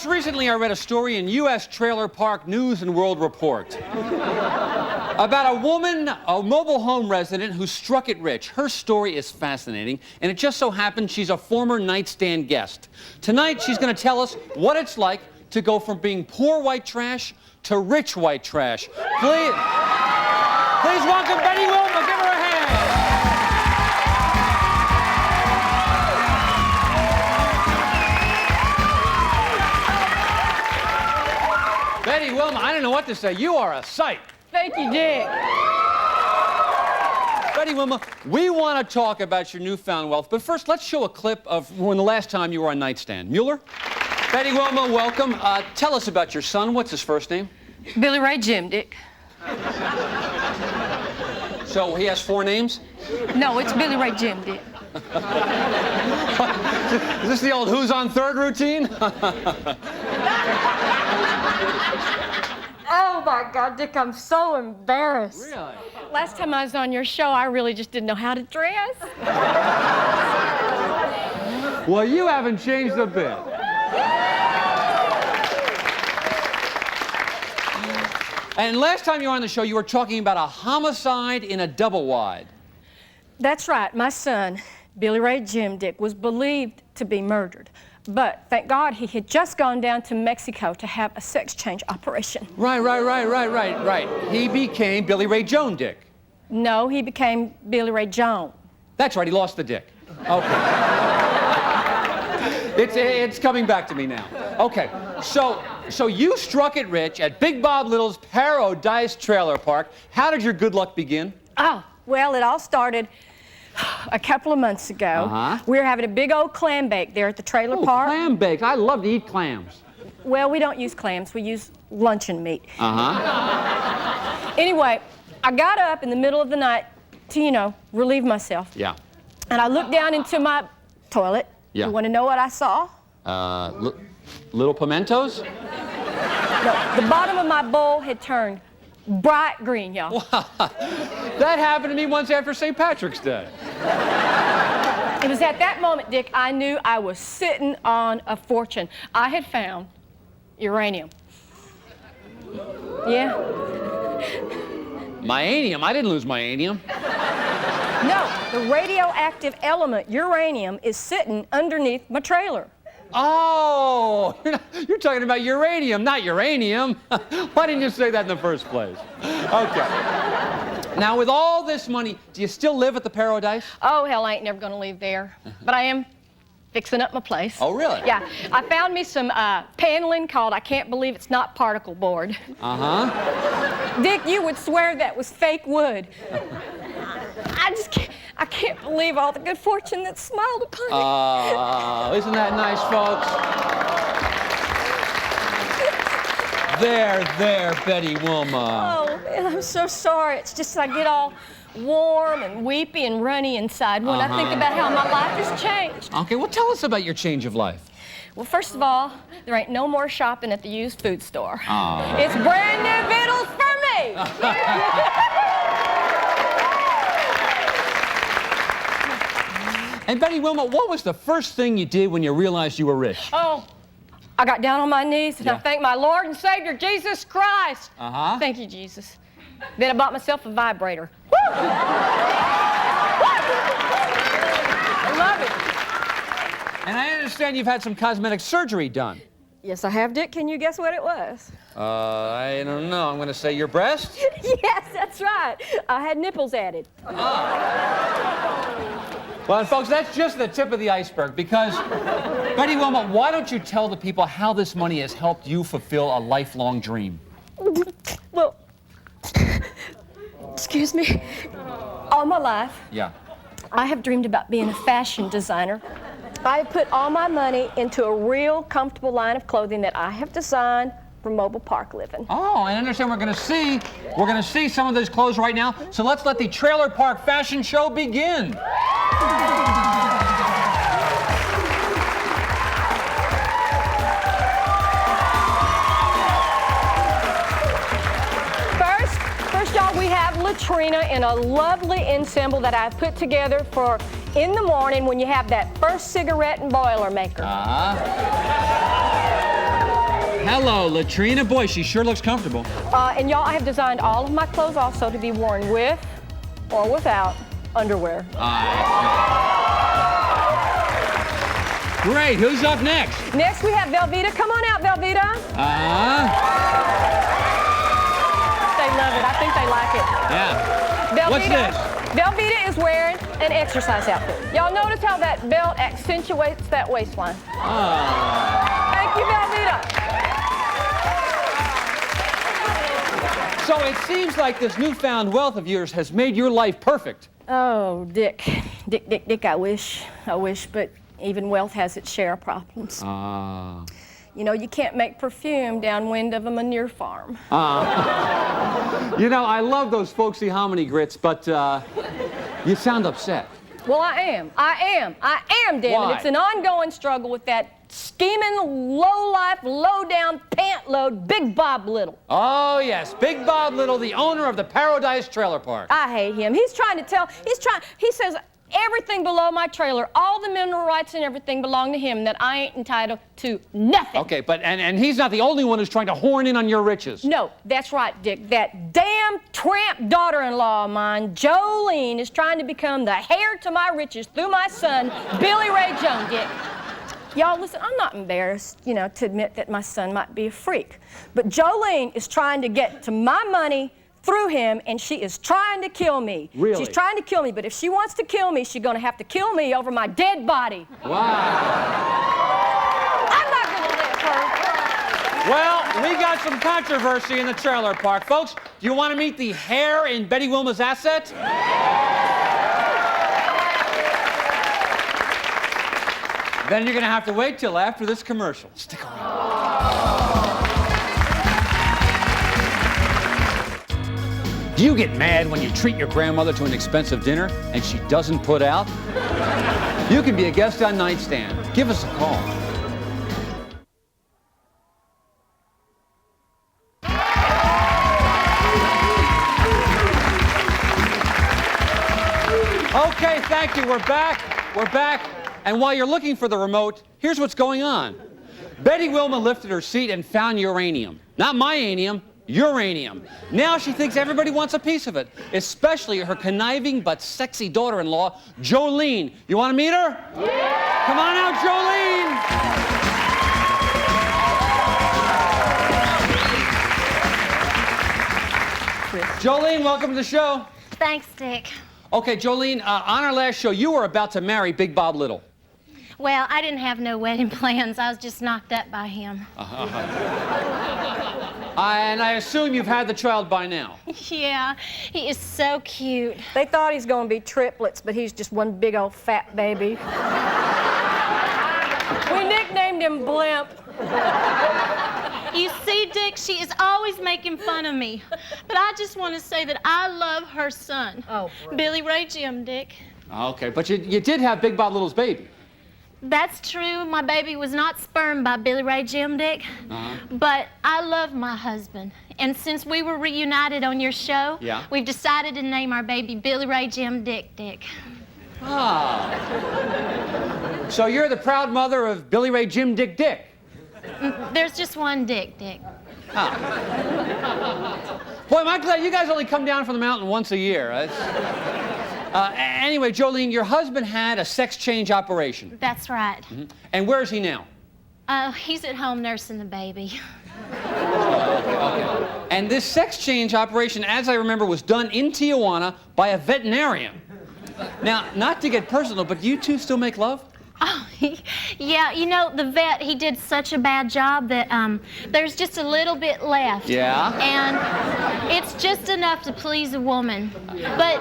Folks, recently I read a story in U.S. Trailer Park News and World Report about a woman, a mobile home resident who struck it rich. Her story is fascinating, and it just so happens she's a former nightstand guest. Tonight, she's going to tell us what it's like to go from being poor white trash to rich white trash. Please welcome Betty Wilmer. Give her a hand. Betty Wilmer, I don't know what to say. You are a sight. Thank you, Dick. Betty Wilmer, we want to talk about your newfound wealth, but first, let's show a clip of when the last time you were on Nightstand. Mueller? Betty Wilmer, welcome. Tell us about your son. What's his first name? Billy Ray Jim, Dick. So he has 4 names? No, it's Billy Ray Jim, Dick. Is this the old who's on third routine? Oh, my God, Dick, I'm so embarrassed. Really? Last time I was on your show, I really just didn't know how to dress. Well, you haven't changed a bit. And last time you were on the show, you were talking about a homicide in a double wide. That's right. My son, Billy Ray Jim, Dick, was believed to be murdered. But thank God he had just gone down to Mexico to have a sex change operation. Right. He became Billy Ray Joan Dick. No, he became Billy Ray Joan. That's right, he lost the dick. Okay. It's coming back to me now. Okay, so you struck it rich at Big Bob Little's Paradise Trailer Park. How did your good luck begin? Oh, well, it all started a couple of months ago. We were having a big old clam bake there at the trailer park. Clam bakes. I love to eat clams. Well, we don't use clams. We use luncheon meat. Anyway, I got up in the middle of the night to, relieve myself. Yeah. And I looked down into my toilet. Yeah. You want to know what I saw? Little pimentos? No, the bottom of my bowl had turned bright green, y'all. That happened to me once after St. Patrick's Day. It was at that moment, Dick, I knew I was sitting on a fortune. I had found uranium. Yeah? My anium? I didn't lose my anium. No, the radioactive element, uranium, is sitting underneath my trailer. Oh, you're talking about uranium, not uranium. Why didn't you say that in the first place? Okay. Now, with all this money, do you still live at the Paradise? Oh, hell, I ain't never gonna leave there. But I am fixing up my place. Oh, really? Yeah. I found me some paneling called I Can't Believe It's Not Particle Board. Dick, you would swear that was fake wood. I can't believe all the good fortune that smiled upon me. Isn't that nice, folks? There, Betty Wilmer. Oh, man, I'm so sorry. It's just I get all warm and weepy and runny inside when I think about how my life has changed. Okay, well, tell us about your change of life. Well, first of all, there ain't no more shopping at the used food store. It's brand new victuals for me. And Betty Wilmer, what was the first thing you did when you realized you were rich? Oh, I got down on my knees and I thanked my Lord and Savior, Jesus Christ. Thank you, Jesus. Then I bought myself a vibrator. Woo! I love it. And I understand you've had some cosmetic surgery done. Yes, I have, Dick. Can you guess what it was? I don't know. I'm going to say your breast? Yes, that's right. I had nipples added. Well, and folks, that's just the tip of the iceberg, because, Betty Wilmer, why don't you tell the people how this money has helped you fulfill a lifelong dream? Well, excuse me, all my life, I have dreamed about being a fashion designer. I have put all my money into a real comfortable line of clothing that I have designed for mobile park living. Oh, I understand. We're going to see some of those clothes right now. So let's let the Trailer Park Fashion Show begin. First, y'all, we have Latrina in a lovely ensemble that I've put together for in the morning when you have that first cigarette and Boilermaker. Hello, Latrina. Boy, she sure looks comfortable. And y'all, I have designed all of my clothes also to be worn with or without underwear. Great. Who's up next? Next, we have Velveeta. Come on out, Velveeta. They love it. I think they like it. Yeah. Velveeta, What's this? Velveeta is wearing an exercise outfit. Y'all notice how that belt accentuates that waistline? Thank you, Velveeta. So it seems like this newfound wealth of yours has made your life perfect. Oh, Dick, I wish, but even wealth has its share of problems. You know, you can't make perfume downwind of a manure farm. You know, I love those folksy hominy grits, but you sound upset. Well, I am, damn Why? it. It's an ongoing struggle with that scheming, low-life, low-down, pant-load Big Bob Little. Oh, yes, Big Bob Little, the owner of the Paradise Trailer Park. I hate him. He says everything below my trailer, all the mineral rights and everything belong to him, that I ain't entitled to nothing. Okay, but, and he's not the only one who's trying to horn in on your riches. No, that's right, Dick. That damn tramp daughter-in-law of mine, Jolene, is trying to become the heir to my riches through my son, Billy Ray Jones, Dick. Y'all, listen, I'm not embarrassed, you know, to admit that my son might be a freak. But Jolene is trying to get to my money through him, and she is trying to kill me. Really? She's trying to kill me, but if she wants to kill me, she's gonna have to kill me over my dead body. Wow. I'm not gonna let her. Well, we got some controversy in the trailer park. Folks, do you want to meet the hair in Betty Wilma's asset? Then you're going to have to wait till after this commercial. Stick around. Do you get mad when you treat your grandmother to an expensive dinner and she doesn't put out? You can be a guest on Nightstand. Give us a call. Okay, thank you. We're back. And while you're looking for the remote, here's what's going on. Betty Wilma lifted her seat and found uranium. Not my anium, uranium. Now she thinks everybody wants a piece of it, especially her conniving but sexy daughter-in-law, Jolene. You want to meet her? Yeah! Come on out, Jolene! Jolene, welcome to the show. Thanks, Dick. Okay, Jolene, on our last show, you were about to marry Big Bob Little. Well, I didn't have no wedding plans. I was just knocked up by him. And I assume you've had the child by now. Yeah, he is so cute. They thought he's gonna be triplets, but he's just one big old fat baby. We nicknamed him Blimp. You see, Dick, she is always making fun of me. But I just want to say that I love her son. Oh, Billy Ray Jim, Dick. Okay, but you did have Big Bob Little's baby. That's true. My baby was not spermed by Billy Ray Jim, Dick. But I love my husband. And since we were reunited on your show, we've decided to name our baby Billy Ray Jim Dick. Ah. So you're the proud mother of Billy Ray Jim Dick. There's just one Dick. Ah. Boy, am I glad you guys only come down from the mountain once a year. Anyway, Jolene, your husband had a sex change operation. That's right. And where is he now? He's at home nursing the baby. Okay. And this sex change operation, as I remember, was done in Tijuana by a veterinarian. Now, not to get personal, but do you two still make love? Oh, yeah, you know, the vet, he did such a bad job that there's just a little bit left. Yeah? And it's just enough to please a woman. But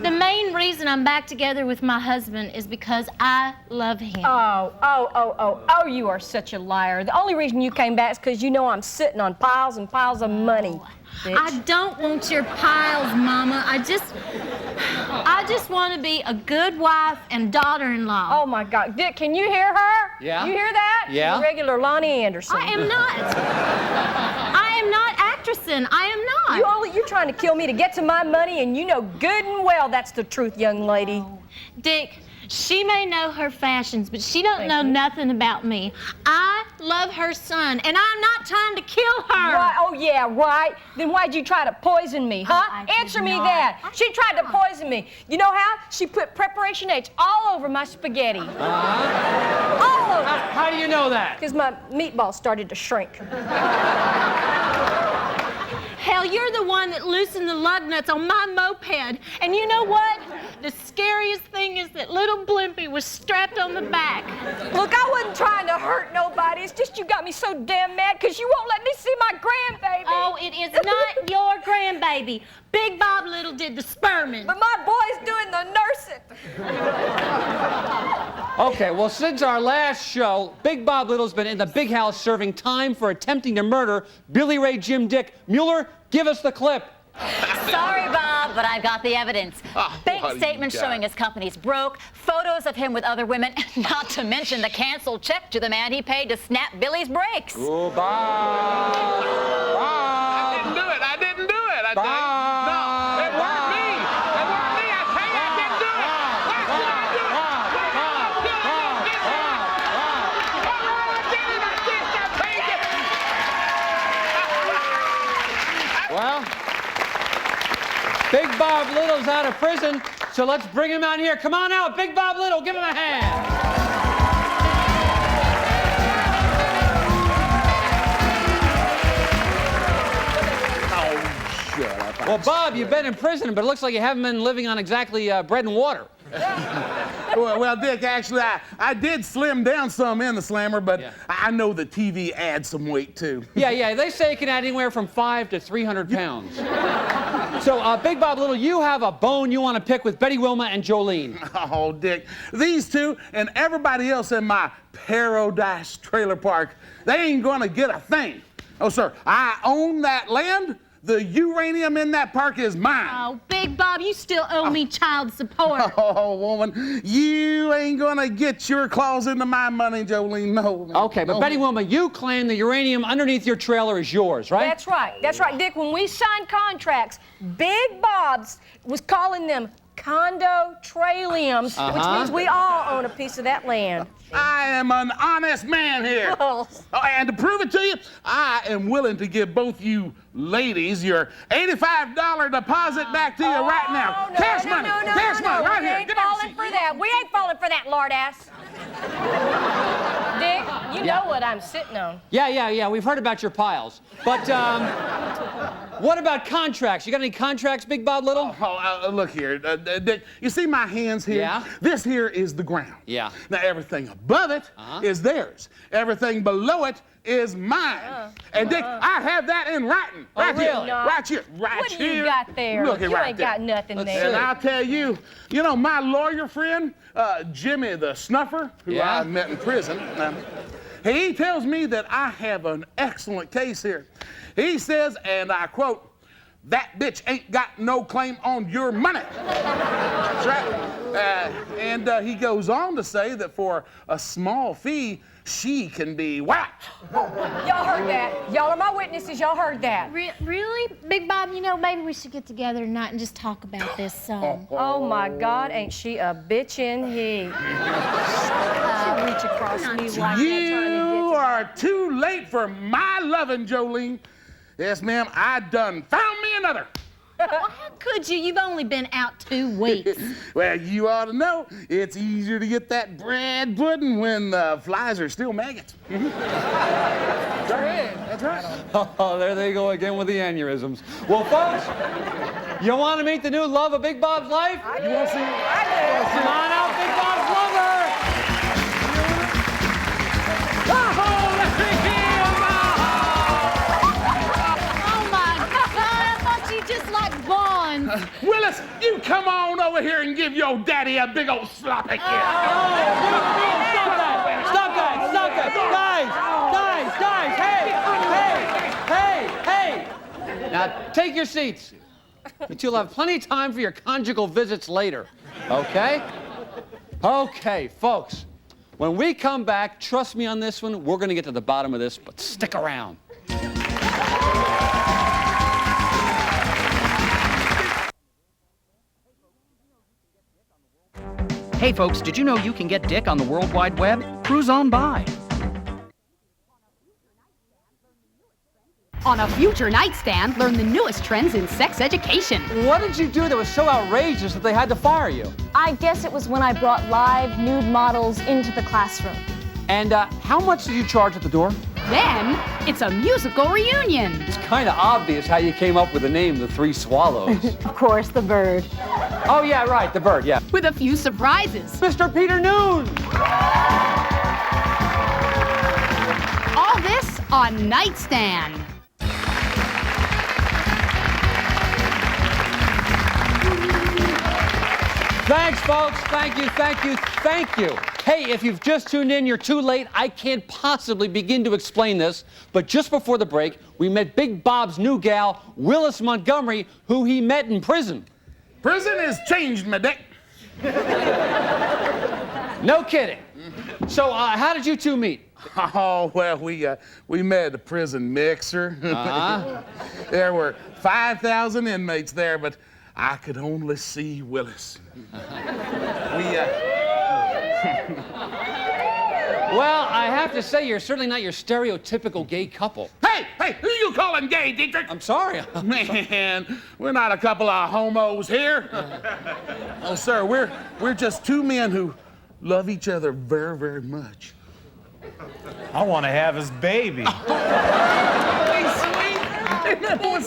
the main reason I'm back together with my husband is because I love him. Oh, you are such a liar. The only reason you came back is because you know I'm sitting on piles and piles of money. Bitch. I don't want your piles, Mama. I just want to be a good wife and daughter-in-law. Oh, my God. Dick, can you hear her? Yeah. You hear that? Yeah. She's a regular Lonnie Anderson. I am not. I am not actressing. I am not. You're trying to kill me to get to my money, and you know good and well that's the truth, young lady. Dick, She may know her fashions, but she don't know nothing about me. I love her son, and I'm not trying to kill her. Right. Oh, yeah, right. Then why'd you try to poison me, huh? Answer me that. She tried to poison me. You know how? She put Preparation H all over my spaghetti. All over. How do you know that? Because my meatballs started to shrink. Hell, you're the one that loosened the lug nuts on my moped. And you know what? The scariest thing is that little Blimpie was strapped on the back. Look, I wasn't trying to hurt nobody. It's just you got me so damn mad because you won't let me see my grandbaby. Oh, it is not your grandbaby. Big Bob Little did the sperming. But my boy's doing the nursing. Okay, well, since our last show, Big Bob Little's been in the big house serving time for attempting to murder Billy Ray Jim Dick. Mueller, give us the clip. Sorry, Bob, but I've got the evidence. Bank what do you statements got? showing his company's broke, photos of him with other women, not to mention the canceled check to the man he paid to snap Billy's brakes. Oh, Bob. I didn't do it. I didn't do it. I think. No, it weren't me. It weren't me. I tell you, I didn't do it. Why should I do it? Well, Big Bob Little's out of prison, so let's bring him out here. Come on out, Big Bob Little. Give him a hand. Shut up. Well, Bob, you've been in prison, but it looks like you haven't been living on exactly bread and water. Well, Dick, actually, I did slim down some in the slammer, but Yeah. I know the TV adds some weight, too. Yeah, they say it can add anywhere from 5 to 300 pounds. So, Big Bob Little, you have a bone you want to pick with Betty Wilma and Jolene. Oh, Dick, these two and everybody else in my Paradise trailer park, they ain't gonna get a thing. Oh, sir, I own that land. The uranium in that park is mine. Oh, Big Bob, you still owe me child support. Oh, woman, you ain't gonna get your claws into my money, Jolene. No. Okay, but no. Betty Wilma, you claim the uranium underneath your trailer is yours, right? That's right. That's right, Dick. When we signed contracts, Big Bob's was calling them condo trailiums, which means we all own a piece of that land. I am an honest man here. Oh. Oh, and to prove it to you, I am willing to give both you ladies your $85 deposit back to you right now. No, Cash no, money. no, no, Cash no, money. no. Right We here. ain't Get out falling for that. We ain't falling for that, lard ass. Dick, you know what I'm sitting on. Yeah. We've heard about your piles. But, what about contracts? You got any contracts, Big Bob Little? Oh, look here, Dick. You see my hands here? Yeah. This here is the ground. Yeah. Now everything above it is theirs. Everything below it is mine. And Dick, I have that in writing. Right here. really? Right here. Right What do here. you got there? Look at You right ain't there. got nothing Let's there. And I'll tell you, you know, my lawyer friend, Jimmy the Snuffer, who Yeah? I met in prison, he tells me that I have an excellent case here. He says, and I quote, "That bitch ain't got no claim on your money." That's right. And he goes on to say that for a small fee, she can be whacked. Y'all heard that. Y'all are my witnesses. Y'all heard that. Really? Big Bob, you know, maybe we should get together tonight and just talk about this. Oh my God, ain't she a bitch in heat? She reach across me like that trying to You get are too late for my loving, Jolene. Yes, ma'am, I done found me another. Well, how could you? You've only been out 2 weeks. Well, you ought to know it's easier to get that bread pudding when the flies are still maggots. That's right. Oh, there they go again with the aneurysms. Well, folks, you want to meet the new love of Big Bob's life? You want to see? Come on out, Big Bob's lover! Oh, let me hear Oh my God, I thought you just liked bonds. Willis, you come on over here and give your daddy a big old sloppy kiss. Stop that! Guys! Hey! Now, take your seats. You two will have plenty of time for your conjugal visits later, okay? Okay, folks. When we come back, trust me on this one, we're gonna get to the bottom of this, but stick around. Hey folks, did you know you can get Dick on the World Wide Web? Cruise on by. On a future nightstand, learn the newest trends in sex education. What did you do that was so outrageous that they had to fire you? I guess it was when I brought live nude models into the classroom. And how much did you charge at the door? Then, it's a musical reunion. It's kind of obvious how you came up with the name The Three Swallows. Of course, the bird. Oh, yeah, right, the bird, yeah. With a few surprises. Mr. Peter Noon! All this on Nightstand. Thanks, folks. Thank you, thank you, thank you. Hey, if you've just tuned in, you're too late. I can't possibly begin to explain this, but just before the break, we met Big Bob's new gal, Willis Montgomery, who he met in prison. Prison has changed me, Dick. No kidding. So, how did you two meet? Oh, well, we met at the prison mixer. There were 5,000 inmates there, but I could only see Willis. Well, I have to say, you're certainly not your stereotypical gay couple. Hey, who you calling gay, Dietrich? I'm sorry. Man, we're not a couple of homos here. Oh, sir, we're just two men who love each other very, very much. I want to have his baby.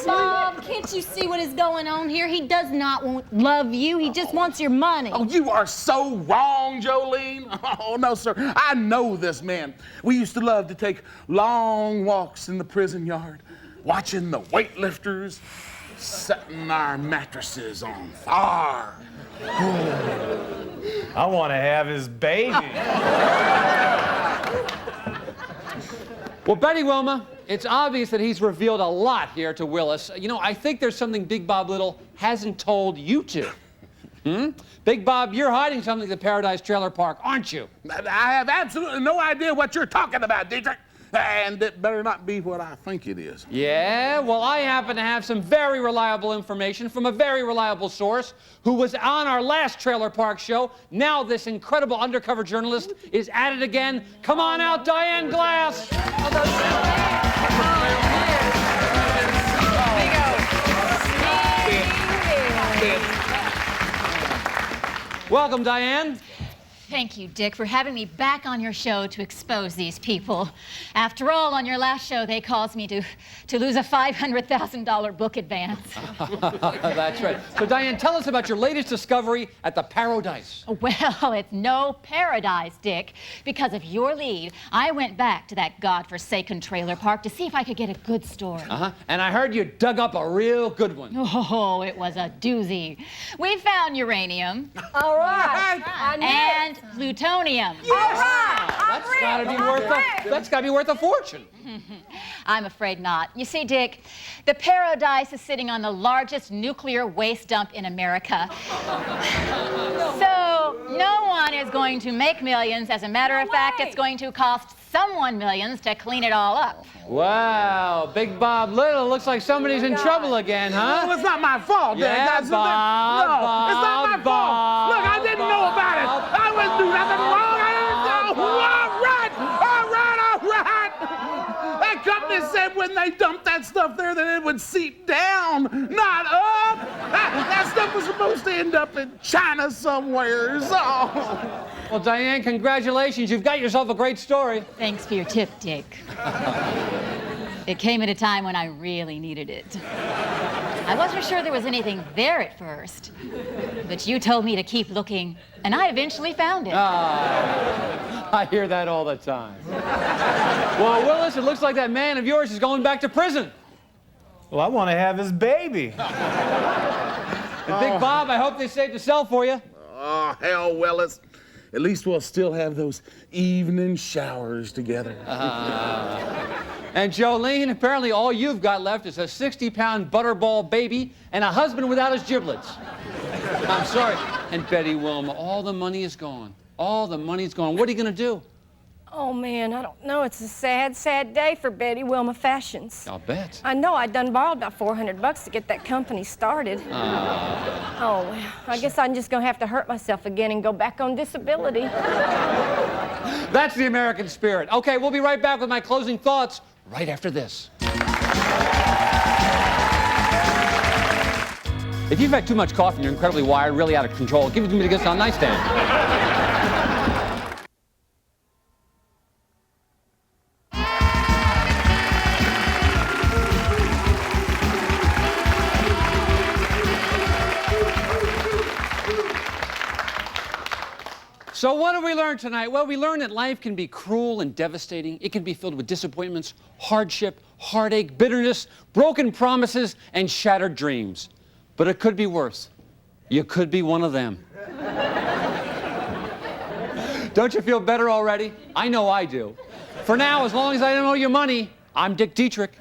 Bob, can't you see what is going on here? He does not love you. He just wants your money. Oh, you are so wrong, Jolene. Oh, no, sir. I know this man. We used to love to take long walks in the prison yard, watching the weightlifters setting our mattresses on fire. I want to have his baby. Well, Betty Wilma, it's obvious that he's revealed a lot here to Willis. You know, I think there's something Big Bob Little hasn't told you two. Big Bob, you're hiding something at the Paradise Trailer Park, aren't you? I have absolutely no idea what you're talking about, Dietrich. And it better not be what I think it is. Yeah, well, I happen to have some very reliable information from a very reliable source who was on our last Trailer Park show. Now this incredible undercover journalist is at it again. Come on out, Diane Glass. Welcome, Diane. Thank you, Dick, for having me back on your show to expose these people. After all, on your last show, they caused me to lose a $500,000 book advance. That's right. So, Diane, tell us about your latest discovery at the Paradise. Well, it's no paradise, Dick. Because of your lead, I went back to that godforsaken trailer park to see if I could get a good story. And I heard you dug up a real good one. Oh, it was a doozy. We found uranium. All right. And plutonium. That's gotta be worth a fortune. I'm afraid not. You see, Dick, the Paradise is sitting on the largest nuclear waste dump in America. So no one is going to make millions. As a matter of fact, it's going to cost someone millions to clean it all up. Wow, Big Bob Little, looks like somebody's in trouble again, huh? No, it's not my fault, Dick. Yeah, That's the thing. No, it's not my fault. Look, I didn't know about it. I wouldn't do nothing wrong. I didn't know. All right. That company said when they dumped that stuff there that it would seep down, not up. That stuff was supposed to end up in China somewhere, so. Well, Diane, congratulations. You've got yourself a great story. Thanks for your tip, Dick. It came at a time when I really needed it. I wasn't sure there was anything there at first, but you told me to keep looking, and I eventually found it. I hear that all the time. Well, Willis, it looks like that man of yours is going back to prison. Well, I want to have his baby. And Big Bob, I hope they saved a cell for you. Oh, hell, Willis. At least we'll still have those evening showers together. And Jolene, apparently all you've got left is a 60-pound butterball baby and a husband without his giblets. I'm sorry. And Betty Wilma, all the money is gone. All the money's gone. What are you going to do? Oh, man, I don't know. It's a sad, sad day for Betty Wilma Fashions. I'll bet. I know. I done borrowed about $400 to get that company started. Oh, well, I guess I'm just going to have to hurt myself again and go back on disability. That's the American spirit. Okay, we'll be right back with my closing thoughts right after this. If you've had too much coffee and you're incredibly wired, really out of control, give it to me against on nightstand. So what did we learn tonight? Well, we learned that life can be cruel and devastating. It can be filled with disappointments, hardship, heartache, bitterness, broken promises, and shattered dreams. But it could be worse. You could be one of them. Don't you feel better already? I know I do. For now, as long as I don't owe you money, I'm Dick Dietrich.